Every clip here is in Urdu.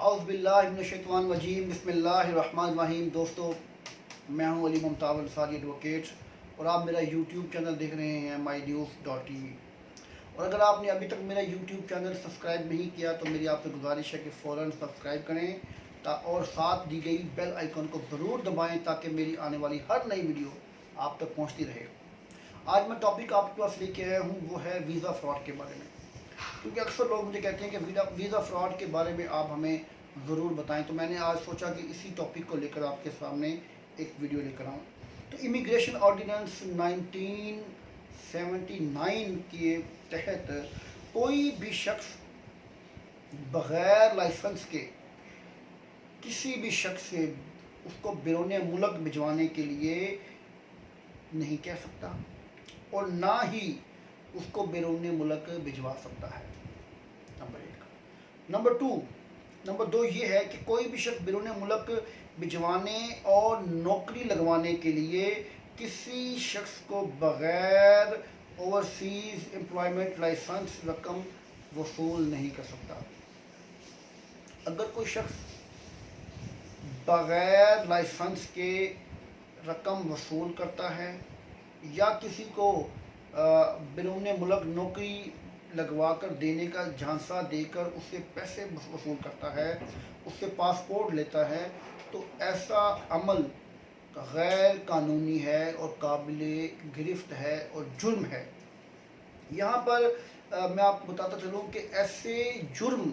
اعوذ باللہ من الشیطان الرجیم بسم اللہ الرحمن الرحیم۔ دوستو، میں ہوں علی ممتاز انصاری ایڈوکیٹ اور آپ میرا یوٹیوب چینل دیکھ رہے ہیں mynews.tv۔ اور اگر آپ نے ابھی تک میرا یوٹیوب چینل سبسکرائب نہیں کیا تو میری آپ سے گزارش ہے کہ فوراً سبسکرائب کریں اور ساتھ دی گئی بیل آئیکن کو ضرور دبائیں تاکہ میری آنے والی ہر نئی ویڈیو آپ تک پہنچتی رہے۔ آج میں ٹاپک آپ کے پاس لے کے آیا ہوں، وہ ہے ویزا فراڈ کے بارے میں، کیونکہ اکثر لوگ مجھے کہتے ہیں کہ ویزا فراڈ کے بارے میں آپ ہمیں ضرور بتائیں، تو میں نے آج سوچا کہ اسی ٹاپک کو لے کر آپ کے سامنے ایک ویڈیو لے کر آؤں۔ تو امیگریشن آرڈیننس 1979 کے تحت کوئی بھی شخص بغیر لائسنس کے کسی بھی شخص سے اس کو بیرون ملک بھجوانے کے لیے نہیں کہہ سکتا اور نہ ہی اس کو بیرون ملک بھجوا سکتا ہے، نمبر ایک۔ نمبر دو یہ ہے کہ کوئی بھی شخص بیرون ملک بھجوانے اور نوکری لگوانے کے لیے کسی شخص کو بغیر اوورسیز امپلائمنٹ لائسنس رقم وصول نہیں کر سکتا۔ اگر کوئی شخص بغیر لائسنس کے رقم وصول کرتا ہے یا کسی کو بیرون ملک نوکری لگوا کر دینے کا جھانسا دے کر اس سے پیسے وصول کرتا ہے، اس سے پاسپورٹ لیتا ہے، تو ایسا عمل غیر قانونی ہے اور قابل گرفت ہے اور جرم ہے۔ یہاں پر میں آپ کو بتاتا چلوں کہ ایسے جرم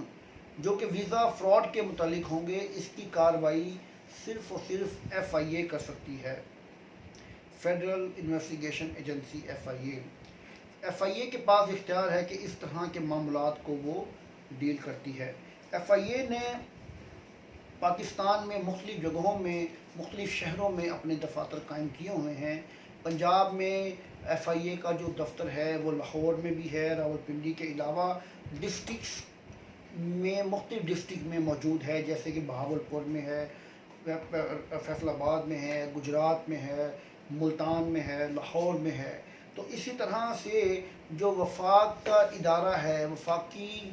جو کہ ویزا فراڈ کے متعلق ہوں گے، اس کی کارروائی صرف اور صرف FIA کر سکتی ہے، فیڈرل انویسٹیگیشن ایجنسی FIA کے پاس اختیار ہے کہ اس طرح کے معاملات کو وہ ڈیل کرتی ہے۔ FIA نے پاکستان میں مختلف جگہوں میں مختلف شہروں میں اپنے دفاتر قائم کیے ہوئے ہیں۔ پنجاب میں FIA کا جو دفتر ہے وہ لاہور میں بھی ہے، راولپنڈی کے علاوہ ڈسٹرکٹس میں مختلف ڈسٹرکٹ میں موجود ہے، جیسے کہ بہاولپور میں ہے، فیصل آباد میں ہے، گجرات میں ہے، ملتان میں ہے، لاہور میں ہے۔ تو اسی طرح سے جو وفاق کا ادارہ ہے، وفاقی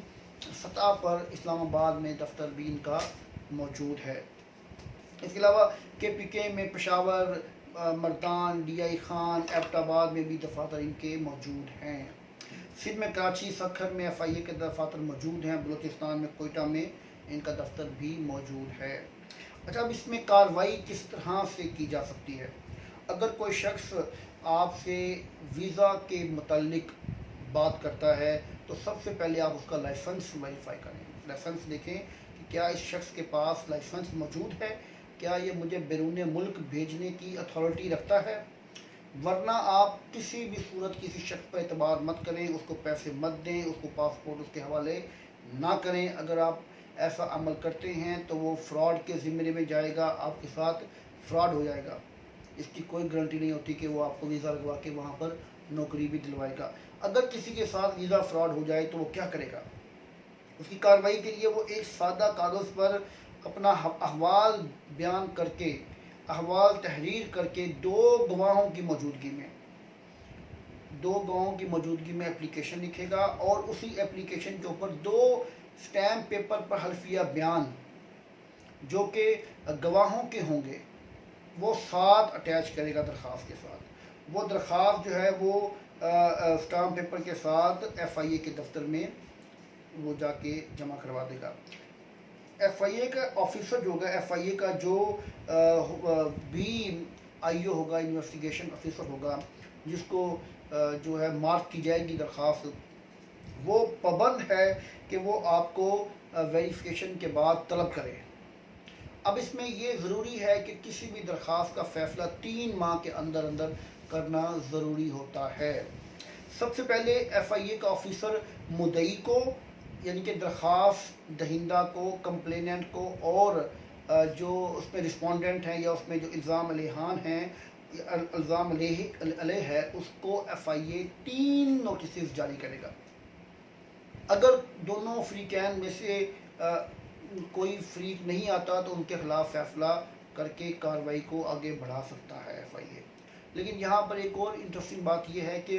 سطح پر اسلام آباد میں دفتر بھی ان کا موجود ہے۔ اس کے علاوہ KPK میں پشاور، مردان، DI خان، ایبٹ آباد میں بھی دفاتر ان کے موجود ہیں۔ سندھ میں کراچی، سکھر میں FIA کے دفاتر موجود ہیں، بلوچستان میں کوئٹہ میں ان کا دفتر بھی موجود ہے۔ اچھا، اب اس میں کارروائی کس طرح سے کی جا سکتی ہے؟ اگر کوئی شخص آپ سے ویزا کے متعلق بات کرتا ہے تو سب سے پہلے آپ اس کا لائسنس ویریفائی کریں، لائسنس دیکھیں کہ کیا اس شخص کے پاس لائسنس موجود ہے، کیا یہ مجھے بیرون ملک بھیجنے کی اتھارٹی رکھتا ہے۔ ورنہ آپ کسی بھی صورت کسی شخص پر اعتبار مت کریں، اس کو پیسے مت دیں، اس کو پاسپورٹ اس کے حوالے نہ کریں۔ اگر آپ ایسا عمل کرتے ہیں تو وہ فراڈ کے زمرے میں جائے گا، آپ کے ساتھ فراڈ ہو جائے گا۔ اس کی کوئی گارنٹی نہیں ہوتی کہ وہ آپ کو ویزا لگوا کے وہاں پر نوکری بھی دلوائے گا۔ اگر کسی کے ساتھ ویزا فراڈ ہو جائے تو وہ کیا کرے گا؟ اس کی کارروائی کے لیے وہ ایک سادہ کاغذ پر اپنا احوال بیان کر کے، احوال تحریر کر کے دو گواہوں کی موجودگی میں اپلیکیشن لکھے گا اور اسی اپلیکیشن کے اوپر 2 سٹیمپ پیپر پر حلفیہ بیان جو کہ گواہوں کے ہوں گے وہ ساتھ اٹیچ کرے گا درخواست کے ساتھ۔ وہ درخواست جو ہے وہ سٹیمپ پیپر کے ساتھ FIA کے دفتر میں وہ جا کے جمع کروا دے گا۔ FIA کا آفیسر جو ہوگا، FIA کا جو IO ہوگا، انویسٹیگیشن آفیسر ہوگا، جس کو جو ہے مارک کی جائے گی درخواست، وہ پابند ہے کہ وہ آپ کو ویریفیکیشن کے بعد طلب کرے۔ اب اس میں یہ ضروری ہے کہ کسی بھی درخواست کا فیصلہ 3 ماہ کے اندر کرنا ضروری ہوتا ہے۔ سب سے پہلے FIA کا آفیسر مدعی کو، یعنی کہ درخواست دہندہ کو، کمپلیننٹ کو، اور جو اس میں رسپونڈنٹ ہیں یا اس میں جو الزام علیہ ہے، اس کو FIA 3 نوٹسز جاری کرے گا۔ اگر دونوں فریقین میں سے کوئی فریق نہیں آتا تو ان کے خلاف فیصلہ کر کے کارروائی کو آگے بڑھا سکتا ہے FIA۔ لیکن یہاں پر ایک اور انٹرسٹنگ بات یہ ہے کہ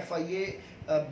FIA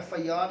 FIR